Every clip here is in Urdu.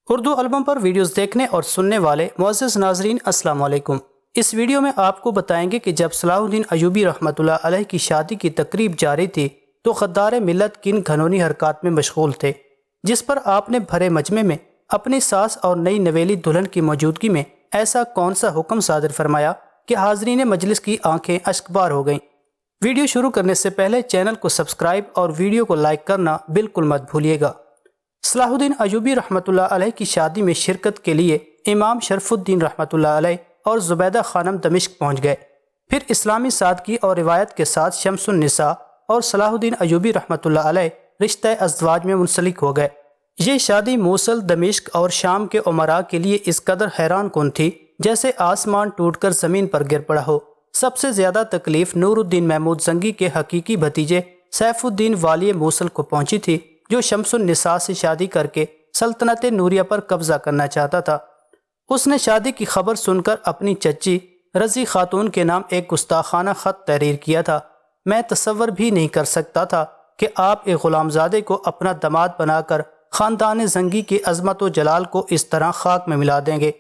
اردو البم پر ویڈیوز دیکھنے اور سننے والے معزز ناظرین السلام علیکم۔ اس ویڈیو میں آپ کو بتائیں گے کہ جب صلاح الدین ایوبی رحمۃ اللہ علیہ کی شادی کی تقریب جاری تھی تو غدار ملت کن گھنونی حرکات میں مشغول تھے، جس پر آپ نے بھرے مجمع میں اپنی ساس اور نئی نویلی دلہن کی موجودگی میں ایسا کون سا حکم صادر فرمایا کہ حاضرین مجلس کی آنکھیں اشکبار ہو گئیں۔ ویڈیو شروع کرنے سے پہلے چینل کو سبسکرائب اور ویڈیو کو لائک کرنا بالکل مت بھولیے گا۔ صلاح الدین ایوبی رحمۃ اللہ علیہ کی شادی میں شرکت کے لیے امام شرف الدین رحمۃ اللہ علیہ اور زبیدہ خانم دمشق پہنچ گئے، پھر اسلامی سادگی اور روایت کے ساتھ شمس النساء اور صلاح الدین ایوبی رحمۃ اللہ علیہ رشتہ ازدواج میں منسلک ہو گئے۔ یہ شادی موصل، دمشق اور شام کے امراء کے لیے اس قدر حیران کن تھی جیسے آسمان ٹوٹ کر زمین پر گر پڑا ہو۔ سب سے زیادہ تکلیف نور الدین محمود زنگی کے حقیقی بھتیجے سیف الدین والی موصل کو پہنچی تھی، جو شمس النساء سے شادی کر کے سلطنت نوریہ پر قبضہ کرنا چاہتا تھا۔ اس نے شادی کی خبر سن کر اپنی چچی رضی خاتون کے نام ایک گستاخانہ خط تحریر کیا تھا۔ میں تصور بھی نہیں کر سکتا تھا کہ آپ ایک غلام زادے کو اپنا داماد بنا کر خاندان زنگی کی عظمت و جلال کو اس طرح خاک میں ملا دیں گے۔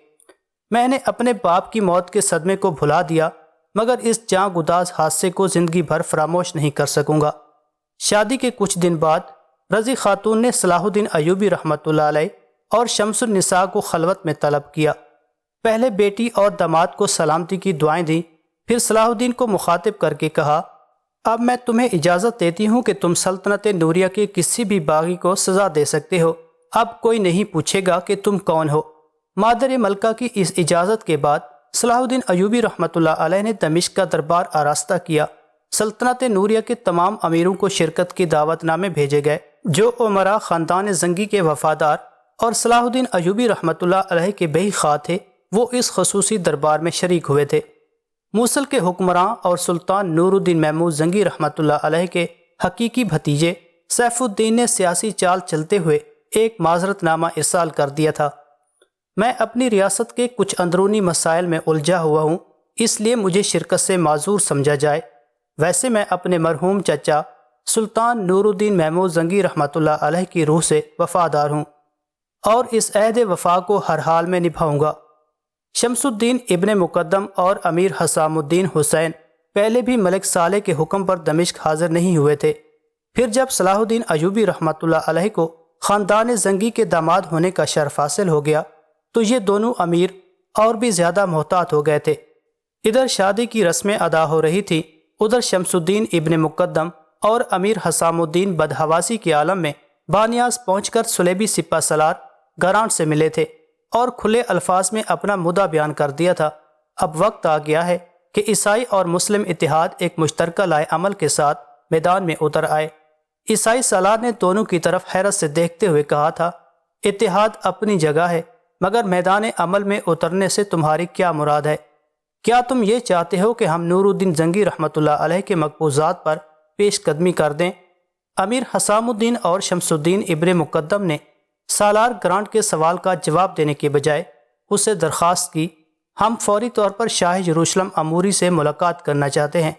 میں نے اپنے باپ کی موت کے صدمے کو بھلا دیا، مگر اس جاں گداز حادثے کو زندگی بھر فراموش نہیں کر سکوں گا۔ شادی کے کچھ دن بعد رضی خاتون نے صلاح الدین ایوبی رحمۃ اللہ علیہ اور شمس النساء کو خلوت میں طلب کیا۔ پہلے بیٹی اور داماد کو سلامتی کی دعائیں دیں، پھر صلاح الدین کو مخاطب کر کے کہا، اب میں تمہیں اجازت دیتی ہوں کہ تم سلطنت نوریہ کے کسی بھی باغی کو سزا دے سکتے ہو، اب کوئی نہیں پوچھے گا کہ تم کون ہو۔ مادر ملکہ کی اس اجازت کے بعد صلاح الدین ایوبی رحمۃ اللہ علیہ نے دمشق کا دربار آراستہ کیا۔ سلطنت نوریہ کے تمام امیروں کو شرکت کی دعوت نامے بھیجے گئے، جو امراء خاندان زنگی کے وفادار اور صلاح الدین ایوبی رحمۃ اللہ علیہ کے بہی خواہ تھے، وہ اس خصوصی دربار میں شریک ہوئے تھے۔ موصل کے حکمراں اور سلطان نور الدین محمود زنگی رحمۃ اللہ علیہ کے حقیقی بھتیجے سیف الدین نے سیاسی چال چلتے ہوئے ایک معذرت نامہ ارسال کر دیا تھا۔ میں اپنی ریاست کے کچھ اندرونی مسائل میں الجھا ہوا ہوں، اس لیے مجھے شرکت سے معذور سمجھا جائے۔ ویسے میں اپنے مرحوم چچا سلطان نور الدین محمود زنگی رحمۃ اللہ علیہ کی روح سے وفادار ہوں اور اس عہد وفا کو ہر حال میں نبھاؤں گا۔ شمس الدین ابن مقدم اور امیر حسام الدین حسین پہلے بھی ملک صالح کے حکم پر دمشق حاضر نہیں ہوئے تھے، پھر جب صلاح الدین ایوبی رحمۃ اللہ علیہ کو خاندان زنگی کے داماد ہونے کا شرف حاصل ہو گیا تو یہ دونوں امیر اور بھی زیادہ محتاط ہو گئے تھے۔ ادھر شادی کی رسمیں ادا ہو رہی تھی، ادھر شمس الدین ابن مقدم اور امیر حسام الدین بدحواسی کے عالم میں بانیاز پہنچ کر سلیبی سپہ سالار گرانٹ سے ملے تھے اور کھلے الفاظ میں اپنا مدعا بیان کر دیا تھا۔ اب وقت آ گیا ہے کہ عیسائی اور مسلم اتحاد ایک مشترکہ لائے عمل کے ساتھ میدان میں اتر آئے۔ عیسائی سالار نے دونوں کی طرف حیرت سے دیکھتے ہوئے کہا تھا، اتحاد اپنی جگہ ہے، مگر میدان عمل میں اترنے سے تمہاری کیا مراد ہے؟ کیا تم یہ چاہتے ہو کہ ہم نور الدین زنگی رحمۃ اللہ علیہ کے مقبوضات پر پیش قدمی کر دیں؟ امیر حسام الدین اور شمس الدین ابن مقدم نے سالار گرانٹ کے سوال کا جواب دینے کے بجائے اسے درخواست کی، ہم فوری طور پر شاہ یروشلم اموری سے ملاقات کرنا چاہتے ہیں۔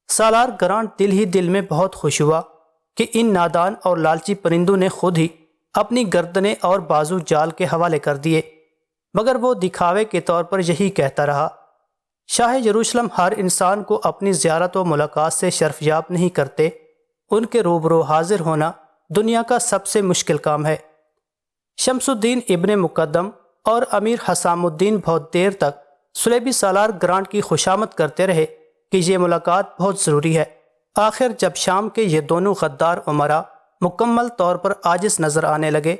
سالار گرانٹ دل ہی دل میں بہت خوش ہوا کہ ان نادان اور لالچی پرندوں نے خود ہی اپنی گردنیں اور بازو جال کے حوالے کر دیے، مگر وہ دکھاوے کے طور پر یہی کہتا رہا، شاہ یروشلم ہر انسان کو اپنی زیارت و ملاقات سے شرفیاب نہیں کرتے، ان کے روبرو حاضر ہونا دنیا کا سب سے مشکل کام ہے۔ شمس الدین ابن مقدم اور امیر حسام الدین بہت دیر تک سلیبی سالار گرانٹ کی خوشامد کرتے رہے کہ یہ ملاقات بہت ضروری ہے۔ آخر جب شام کے یہ دونوں غدار امراء مکمل طور پر عاجز نظر آنے لگے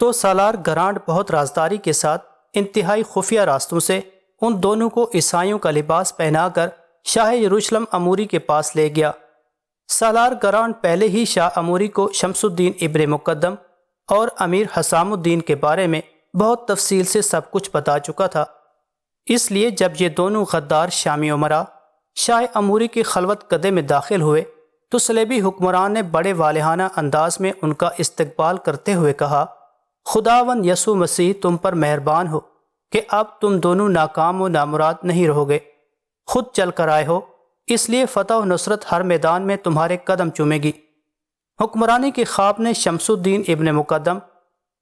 تو سالار گرانٹ بہت رازداری کے ساتھ انتہائی خفیہ راستوں سے ان دونوں کو عیسائیوں کا لباس پہنا کر شاہ یروشلم اموری کے پاس لے گیا۔ سالار گرانٹ پہلے ہی شاہ اموری کو شمس الدین ابن مقدم اور امیر حسام الدین کے بارے میں بہت تفصیل سے سب کچھ بتا چکا تھا، اس لیے جب یہ دونوں غدار شامی امراء شاہ اموری کی خلوت قدے میں داخل ہوئے تو صلیبی حکمران نے بڑے والہانہ انداز میں ان کا استقبال کرتے ہوئے کہا، خداوند یسوع مسیح تم پر مہربان ہو کہ اب تم دونوں ناکام و نامراد نہیں رہو گے، خود چل کر آئے ہو، اس لیے فتح و نصرت ہر میدان میں تمہارے قدم چومے گی۔ حکمرانی کے خواب نے شمس الدین ابن مقدم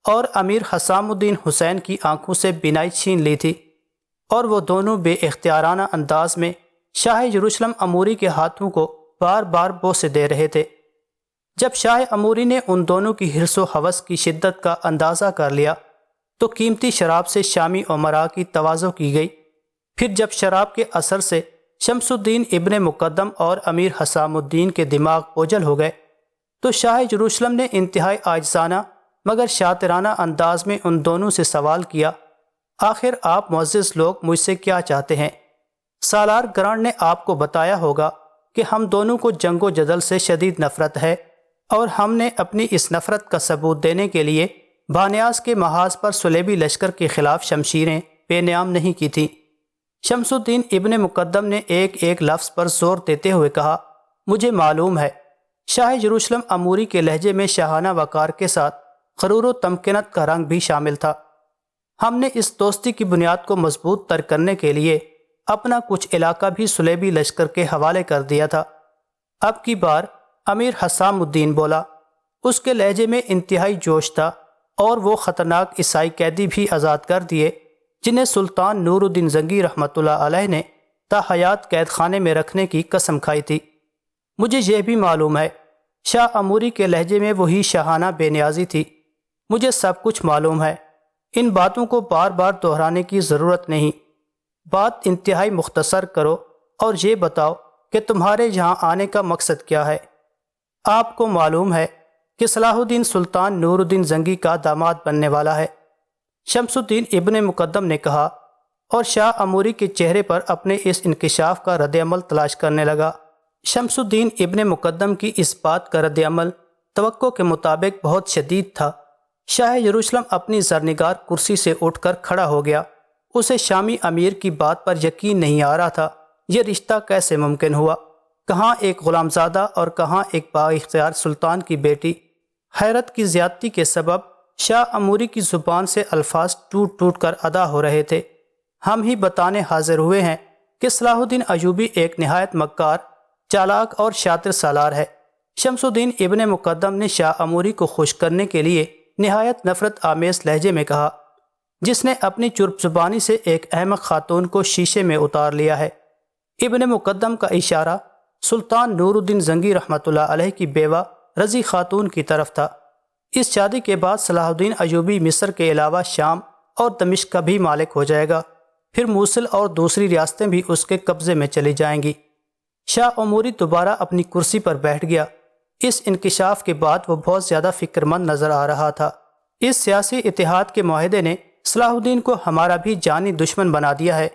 اور امیر حسام الدین حسین کی آنکھوں سے بینائی چھین لی تھی، اور وہ دونوں بے اختیارانہ انداز میں شاہ یروشلم اموری کے ہاتھوں کو بار بار بوسے دے رہے تھے۔ جب شاہ اموری نے ان دونوں کی حرص و ہوس کی شدت کا اندازہ کر لیا تو قیمتی شراب سے شامی امراء کی تواضع کی گئی۔ پھر جب شراب کے اثر سے شمس الدین ابن مقدم اور امیر حسام الدین کے دماغ اوجھل ہو گئے تو شاہ یروشلم نے انتہائی عاجزانہ مگر شاطرانہ انداز میں ان دونوں سے سوال کیا، آخر آپ معزز لوگ مجھ سے کیا چاہتے ہیں؟ سالار گرانڈ نے آپ کو بتایا ہوگا کہ ہم دونوں کو جنگ و جدل سے شدید نفرت ہے، اور ہم نے اپنی اس نفرت کا ثبوت دینے کے لیے بانیاس کے محاذ پر صلیبی لشکر کے خلاف شمشیریں بے نیام نہیں کی تھیں۔ شمس الدین ابن مقدم نے ایک ایک لفظ پر زور دیتے ہوئے کہا، مجھے معلوم ہے۔ شاہ یروشلم اموری کے لہجے میں شاہانہ وقار کے ساتھ غرور و تمکنت کا رنگ بھی شامل تھا۔ ہم نے اس دوستی کی بنیاد کو مضبوط تر کرنے کے لیے اپنا کچھ علاقہ بھی صلیبی لشکر کے حوالے کر دیا تھا۔ اب کی بار امیر حسام الدین بولا۔ اس کے لہجے میں انتہائی جوش تھا، اور وہ خطرناک عیسائی قیدی بھی آزاد کر دیے جنہیں سلطان نور الدین زنگی رحمۃ اللہ علیہ نے تا حیات قید خانے میں رکھنے کی قسم کھائی تھی۔ مجھے یہ بھی معلوم ہے، شاہ اموری کے لہجے میں وہی شاہانہ بے نیازی تھی۔ مجھے سب کچھ معلوم ہے، ان باتوں کو بار بار دہرانے کی ضرورت نہیں۔ بات انتہائی مختصر کرو اور یہ بتاؤ کہ تمہارے یہاں آنے کا مقصد کیا ہے؟ آپ کو معلوم ہے کہ صلاح الدین سلطان نور الدین زنگی کا داماد بننے والا ہے، شمس الدین ابن مقدم نے کہا، اور شاہ اموری کے چہرے پر اپنے اس انکشاف کا رد عمل تلاش کرنے لگا۔ شمس الدین ابن مقدم کی اس بات کا رد عمل توقع کے مطابق بہت شدید تھا۔ شاہ یروشلم اپنی زرنگار کرسی سے اٹھ کر کھڑا ہو گیا۔ اسے شامی امیر کی بات پر یقین نہیں آ رہا تھا۔ یہ رشتہ کیسے ممکن ہوا؟ کہاں ایک غلام زادہ اور کہاں ایک با اختیار سلطان کی بیٹی؟ حیرت کی زیادتی کے سبب شاہ اموری کی زبان سے الفاظ ٹوٹ ٹوٹ کر ادا ہو رہے تھے۔ ہم ہی بتانے حاضر ہوئے ہیں کہ صلاح الدین ایوبی ایک نہایت مکار، چالاک اور شاطر سالار ہے۔ شمس الدین ابن مقدم نے شاہ اموری کو خوش کرنے کے لیے نہایت نفرت آمیز لہجے میں کہا، جس نے اپنی چرب زبانی سے ایک احمق خاتون کو شیشے میں اتار لیا ہے۔ ابن مقدم کا اشارہ سلطان نور الدین زنگی رحمۃ اللہ علیہ کی بیوہ رضی خاتون کی طرف تھا۔ اس شادی کے بعد صلاح الدین ایوبی مصر کے علاوہ شام اور دمشق کا بھی مالک ہو جائے گا، پھر موصل اور دوسری ریاستیں بھی اس کے قبضے میں چلی جائیں گی۔ شاہ اموری دوبارہ اپنی کرسی پر بیٹھ گیا۔ اس انکشاف کے بعد وہ بہت زیادہ فکر مند نظر آ رہا تھا۔ اس سیاسی اتحاد کے معاہدے نے صلاح الدین کو ہمارا بھی جانی دشمن بنا دیا ہے۔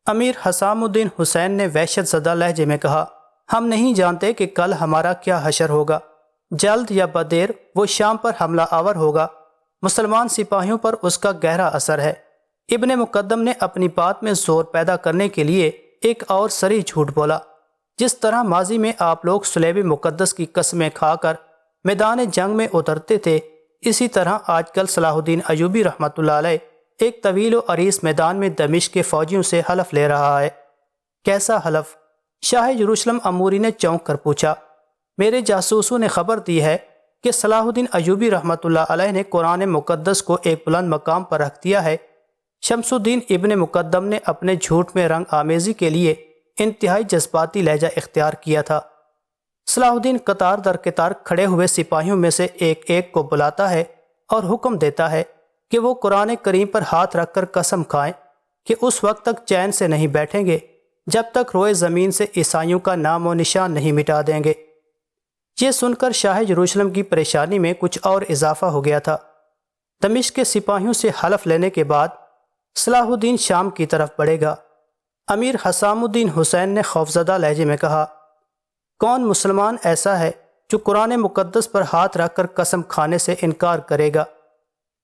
امیر حسام الدین حسین نے وحشت زدہ لہجے میں کہا، ہم نہیں جانتے کہ کل ہمارا کیا حشر ہوگا۔ جلد یا بدیر وہ شام پر حملہ آور ہوگا۔ مسلمان سپاہیوں پر اس کا گہرا اثر ہے۔ ابن مقدم نے اپنی بات میں زور پیدا کرنے کے لیے ایک اور صریح جھوٹ بولا۔ جس طرح ماضی میں آپ لوگ صلیب مقدس کی قسمیں کھا کر میدان جنگ میں اترتے تھے، اسی طرح آج کل صلاح الدین ایوبی رحمۃ اللہ علیہ ایک طویل و عریض میدان میں دمشق کے فوجیوں سے حلف لے رہا ہے۔ کیسا حلف؟ شاہ یروشلم اموری نے چونک کر پوچھا۔ میرے جاسوسوں نے خبر دی ہے کہ صلاح الدین ایوبی رحمۃ اللہ علیہ نے قرآن مقدس کو ایک بلند مقام پر رکھ دیا ہے۔ شمس الدین ابن مقدم نے اپنے جھوٹ میں رنگ آمیزی کے لیے انتہائی جذباتی لہجہ اختیار کیا تھا۔ صلاح الدین قطار در قطار کھڑے ہوئے سپاہیوں میں سے ایک ایک کو بلاتا ہے اور حکم دیتا ہے کہ وہ قرآن کریم پر ہاتھ رکھ کر قسم کھائیں کہ اس وقت تک چین سے نہیں بیٹھیں گے جب تک روئے زمین سے عیسائیوں کا نام و نشان نہیں مٹا دیں گے۔ یہ سن کر شاہ یروشلم کی پریشانی میں کچھ اور اضافہ ہو گیا تھا۔ دمشق کے سپاہیوں سے حلف لینے کے بعد صلاح الدین شام کی طرف بڑھے گا۔ امیر حسام الدین حسین نے خوفزدہ لہجے میں کہا، کون مسلمان ایسا ہے جو قرآن مقدس پر ہاتھ رکھ کر قسم کھانے سے انکار کرے گا؟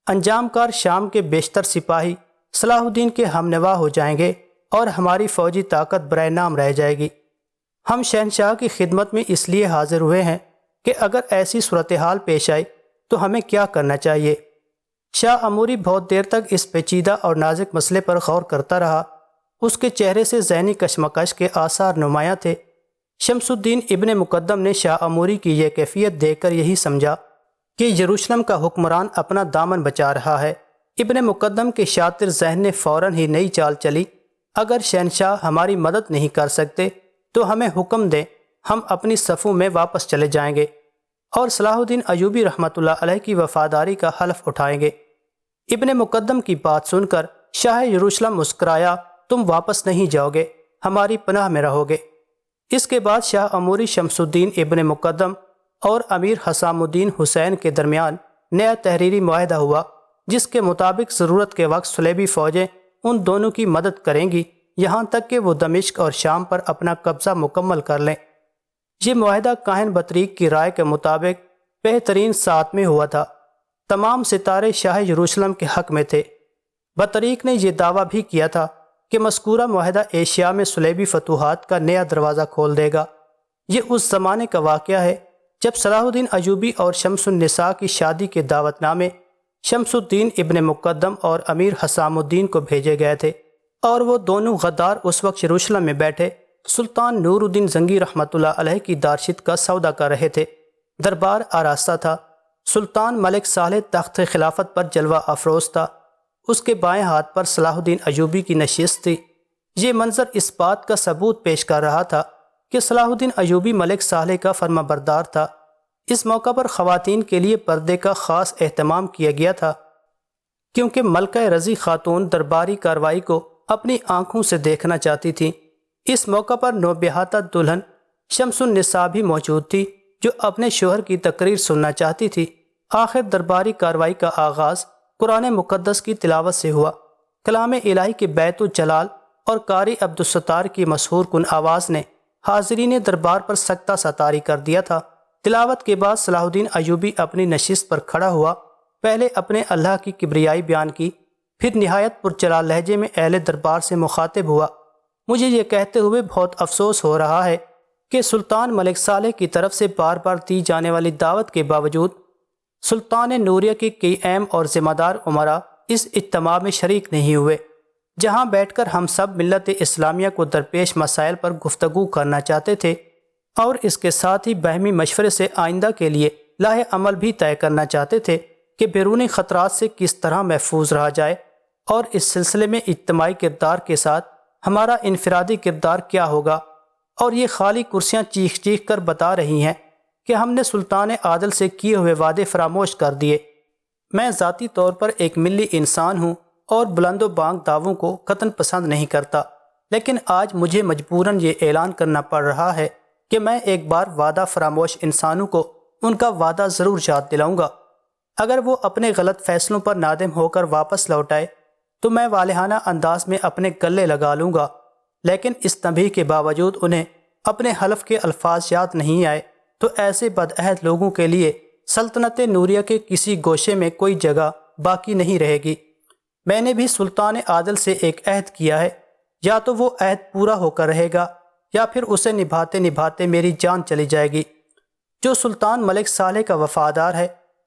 انجام کار شام کے بیشتر سپاہی صلاح الدین کے ہمنوا ہو جائیں گے اور ہماری فوجی طاقت برائے نام رہ جائے گی۔ ہم شہنشاہ کی خدمت میں اس لیے حاضر ہوئے ہیں کہ اگر ایسی صورتحال پیش آئی تو ہمیں کیا کرنا چاہیے۔ شاہ اموری بہت دیر تک اس پیچیدہ اور نازک مسئلے پر غور کرتا رہا۔ اس کے چہرے سے ذہنی کشمکش کے آثار نمایاں تھے۔ شمس الدین ابن مقدم نے شاہ اموری کی یہ کیفیت دیکھ کر یہی سمجھا کہ یروشلم کا حکمران اپنا دامن بچا رہا ہے۔ ابن مقدم کے شاطر ذہن نے فوراً ہی نئی چال چلی، اگر شہنشاہ ہماری مدد نہیں کر سکتے تو ہمیں حکم دیں، ہم اپنی صفوں میں واپس چلے جائیں گے اور صلاح الدین ایوبی رحمۃ اللہ علیہ کی وفاداری کا حلف اٹھائیں گے۔ ابن مقدم کی بات سن کر شاہ یروشلم مسکرایا، تم واپس نہیں جاؤ گے، ہماری پناہ میں رہو گے۔ اس کے بعد شاہ اموری شمس الدین ابن مقدم اور امیر حسام الدین حسین کے درمیان نیا تحریری معاہدہ ہوا، جس کے مطابق ضرورت کے وقت صلیبی فوجیں ان دونوں کی مدد کریں گی یہاں تک کہ وہ دمشق اور شام پر اپنا قبضہ مکمل کر لیں۔ یہ معاہدہ کاہن بطریق کی رائے کے مطابق بہترین ساعت میں ہوا تھا۔ تمام ستارے شاہ یروشلم کے حق میں تھے۔ بطریق نے یہ دعویٰ بھی کیا تھا کہ مذکورہ معاہدہ ایشیا میں صلیبی فتوحات کا نیا دروازہ کھول دے گا۔ یہ اس زمانے کا واقعہ ہے جب صلاح الدین ایوبی اور شمس النساء کی شادی کے دعوت نامے شمس الدین ابن مقدم اور امیر حسام الدین کو بھیجے گئے تھے، اور وہ دونوں غدار اس وقت یروشلم میں بیٹھے سلطان نور الدین زنگی رحمۃ اللہ علیہ کی دارشت کا سودا کر رہے تھے۔ دربار آراستہ تھا۔ سلطان ملک صالح تخت خلافت پر جلوہ افروز تھا۔ اس کے بائیں ہاتھ پر صلاح الدین ایوبی کی نشست تھی۔ یہ منظر اس بات کا ثبوت پیش کر رہا تھا کہ صلاح الدین ایوبی ملک صالح کا فرما بردار تھا۔ اس موقع پر خواتین کے لیے پردے کا خاص اہتمام کیا گیا تھا، کیونکہ ملکہ رضی خاتون درباری کارروائی کو اپنی آنکھوں سے دیکھنا چاہتی تھیں۔ اس موقع پر نوبہاتہ دلہن شمس النساء بھی موجود تھی، جو اپنے شوہر کی تقریر سننا چاہتی تھی۔ آخر درباری کارروائی کا آغاز قرآن مقدس کی تلاوت سے ہوا۔ کلام الہی کے بیت الجلال اور قاری عبدالستار کی مسحور کن آواز نے حاضرین دربار پر سکتہ سا طاری کر دیا تھا۔ تلاوت کے بعد صلاح الدین ایوبی اپنی نشست پر کھڑا ہوا، پہلے اپنے اللہ کی کبریائی بیان کی، پھر نہایت پرجلال لہجے میں اہل دربار سے مخاطب ہوا۔ مجھے یہ کہتے ہوئے بہت افسوس ہو رہا ہے کہ سلطان ملک صالح کی طرف سے بار بار دی جانے والی دعوت کے باوجود سلطان نوریہ کے کئی اہم اور ذمہ دار امراء اس اجتماع میں شریک نہیں ہوئے، جہاں بیٹھ کر ہم سب ملت اسلامیہ کو درپیش مسائل پر گفتگو کرنا چاہتے تھے، اور اس کے ساتھ ہی باہمی مشورے سے آئندہ کے لیے لاہ عمل بھی طے کرنا چاہتے تھے کہ بیرونی خطرات سے کس طرح محفوظ رہا جائے، اور اس سلسلے میں اجتماعی کردار کے ساتھ ہمارا انفرادی کردار کیا ہوگا۔ اور یہ خالی کرسیاں چیخ چیخ کر بتا رہی ہیں کہ ہم نے سلطان عادل سے کیے ہوئے وعدے فراموش کر دیے۔ میں ذاتی طور پر ایک ملی انسان ہوں اور بلند و بانگ دعووں کو قطعاً پسند نہیں کرتا، لیکن آج مجھے مجبوراً یہ اعلان کرنا پڑ رہا ہے کہ میں ایک بار وعدہ فراموش انسانوں کو ان کا وعدہ ضرور یاد دلاؤں گا۔ اگر وہ اپنے غلط فیصلوں پر نادم ہو کر واپس لوٹ آئے تو میں والہانہ انداز میں اپنے گلے لگا لوں گا، لیکن اس تنبیہ کے باوجود انہیں اپنے حلف کے الفاظ یاد نہیں آئے تو ایسے بدعہد لوگوں کے لیے سلطنت نوریہ کے کسی گوشے میں کوئی جگہ باقی نہیں رہے گی۔ میں نے بھی سلطان عادل سے ایک عہد کیا ہے، یا تو وہ عہد پورا ہو کر رہے گا یا پھر اسے نبھاتے نبھاتے میری جان چلی جائے گی۔ جو سلطان ملک صالح کا وفادار ہے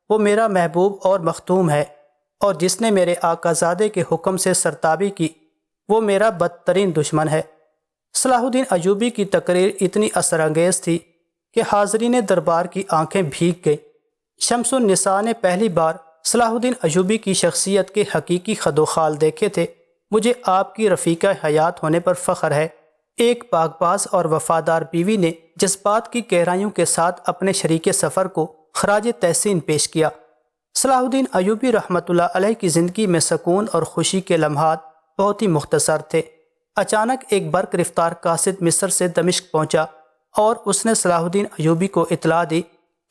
وہ میرا محبوب اور مختوم ہے، اور جس نے میرے آقازادے کے حکم سے سرتابی کی وہ میرا بدترین دشمن ہے۔ صلاح الدین ایوبی کی تقریر اتنی اثر انگیز تھی کہ حاضرین دربار کی آنکھیں بھیگ گئیں۔ شمس النساء نے پہلی بار صلاح الدین ایوبی کی شخصیت کے حقیقی خد و خال دیکھے تھے۔ مجھے آپ کی رفیقہ حیات ہونے پر فخر ہے۔ ایک پاک باز اور وفادار بیوی نے جذبات کی گہرائیوں کے ساتھ اپنے شریک سفر کو خراج تحسین پیش کیا۔ صلاح الدین ایوبی رحمۃ اللہ علیہ کی زندگی میں سکون اور خوشی کے لمحات بہت ہی مختصر تھے۔ اچانک ایک برق رفتار قاصد مصر سے دمشق پہنچا اور اس نے صلاح الدین ایوبی کو اطلاع دی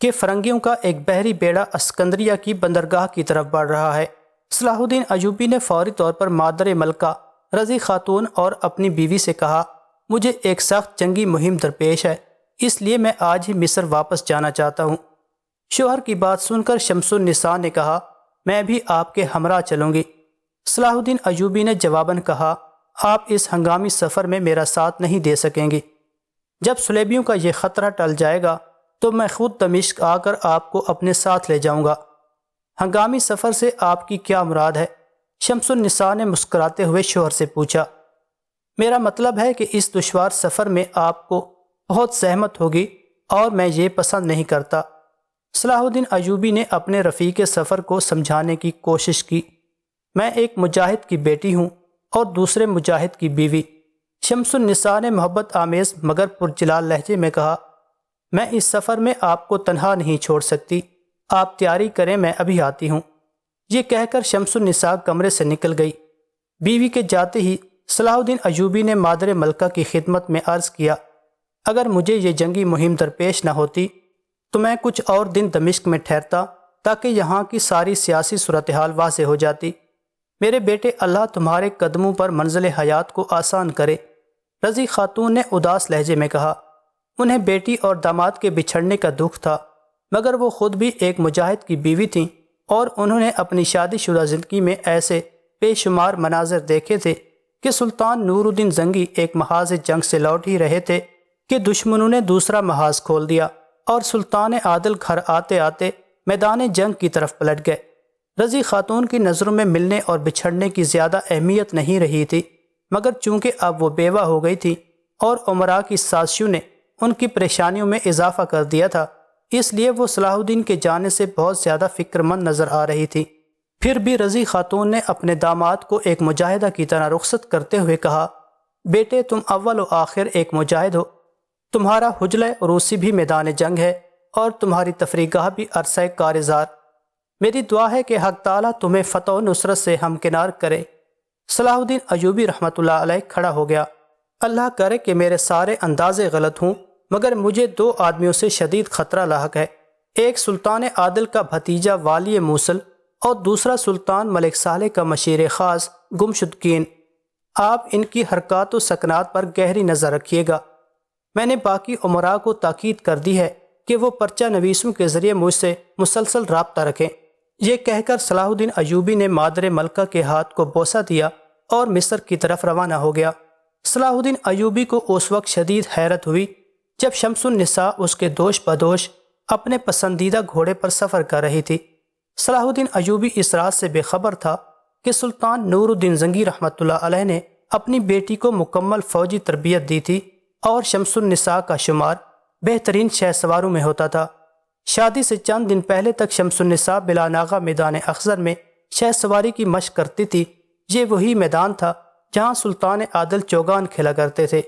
کہ فرنگیوں کا ایک بحری بیڑا اسکندریہ کی بندرگاہ کی طرف بڑھ رہا ہے۔ صلاح الدین ایوبی نے فوری طور پر مادر ملکہ رضی خاتون اور اپنی بیوی سے کہا، مجھے ایک سخت جنگی مہم درپیش ہے، اس لیے میں آج ہی مصر واپس جانا چاہتا ہوں۔ شوہر کی بات سن کر شمس النساء نے کہا، میں بھی آپ کے ہمراہ چلوں گی۔ صلاح الدین ایوبی نے جواباً کہا، آپ اس ہنگامی سفر میں میرا ساتھ نہیں دے سکیں گی۔ جب صلیبیوں کا یہ خطرہ ٹل جائے گا تو میں خود دمشق آ کر آپ کو اپنے ساتھ لے جاؤں گا۔ ہنگامی سفر سے آپ کی کیا مراد ہے؟ شمس النساء نے مسکراتے ہوئے شوہر سے پوچھا۔ میرا مطلب ہے کہ اس دشوار سفر میں آپ کو بہت زحمت ہوگی اور میں یہ پسند نہیں کرتا۔ صلاح الدین ایوبی نے اپنے رفیق سفر کو سمجھانے کی کوشش کی۔ میں ایک مجاہد کی بیٹی ہوں اور دوسرے مجاہد کی بیوی۔ شمس النساء نے محبت آمیز مگر پرجلال لہجے میں کہا، میں اس سفر میں آپ کو تنہا نہیں چھوڑ سکتی، آپ تیاری کریں، میں ابھی آتی ہوں۔ یہ کہہ کر شمس النساء کمرے سے نکل گئی۔ بیوی کے جاتے ہی صلاح الدین ایوبی نے مادر ملکہ کی خدمت میں عرض کیا، اگر مجھے یہ جنگی مہم درپیش نہ ہوتی تو میں کچھ اور دن دمشق میں ٹھہرتا تاکہ یہاں کی ساری سیاسی صورتحال واضح ہو جاتی۔ میرے بیٹے، اللہ تمہارے قدموں پر منزل حیات کو آسان کرے، رضی خاتون نے اداس لہجے میں کہا۔ انہیں بیٹی اور داماد کے بچھڑنے کا دکھ تھا، مگر وہ خود بھی ایک مجاہد کی بیوی تھیں اور انہوں نے اپنی شادی شدہ زندگی میں ایسے بے شمار مناظر دیکھے تھے کہ سلطان نور الدین زنگی ایک محاذ جنگ سے لوٹ ہی رہے تھے کہ دشمنوں نے دوسرا محاذ کھول دیا اور سلطان عادل گھر آتے آتے میدان جنگ کی طرف پلٹ گئے۔ رضی خاتون کی نظروں میں ملنے اور بچھڑنے کی زیادہ اہمیت نہیں رہی تھی، مگر چونکہ اب وہ بیوہ ہو گئی تھی اور امراء کی سازشوں نے ان کی پریشانیوں میں اضافہ کر دیا تھا، اس لیے وہ صلاح الدین کے جانے سے بہت زیادہ فکر مند نظر آ رہی تھی۔ پھر بھی رضی خاتون نے اپنے داماد کو ایک مجاہدہ کی طرح رخصت کرتے ہوئے کہا، بیٹے، تم اول و آخر ایک مجاہد ہو، تمہارا حجلہ عروسی بھی میدان جنگ ہے اور تمہاری تفریح گاہ بھی عرصہ کارزار۔ میری دعا ہے کہ حق تعالیٰ تمہیں فتح و نصرت سے ہمکنار کرے۔ صلاح الدین ایوبی رحمۃ اللہ علیہ کھڑا ہو گیا۔ اللہ کرے کہ میرے سارے اندازے غلط ہوں، مگر مجھے دو آدمیوں سے شدید خطرہ لاحق ہے، ایک سلطان عادل کا بھتیجا والی موصل اور دوسرا سلطان ملک صالح کا مشیر خاص گمشدگین۔ آپ ان کی حرکات و سکنات پر گہری نظر رکھیے گا۔ میں نے باقی امراء کو تاکید کر دی ہے کہ وہ پرچہ نویسوں کے ذریعے مجھ سے مسلسل رابطہ رکھیں۔ یہ کہہ کر صلاح الدین ایوبی نے مادر ملکہ کے ہاتھ کو بوسہ دیا اور مصر کی طرف روانہ ہو گیا۔ صلاح الدین ایوبی کو اس وقت شدید حیرت ہوئی جب شمس النساء اس کے دوش بدوش اپنے پسندیدہ گھوڑے پر سفر کر رہی تھی۔ صلاح الدین ایوبی اس رات سے بے خبر تھا کہ سلطان نور الدین زنگی رحمۃ اللہ علیہ نے اپنی بیٹی کو مکمل فوجی تربیت دی تھی اور شمس النساء کا شمار بہترین شہ سواروں میں ہوتا تھا۔ شادی سے چند دن پہلے تک شمس النساء بلا ناغہ میدان اخضر میں شہ سواری کی مشق کرتی تھی۔ یہ وہی میدان تھا جہاں سلطان عادل چوگان کھیلا کرتے تھے۔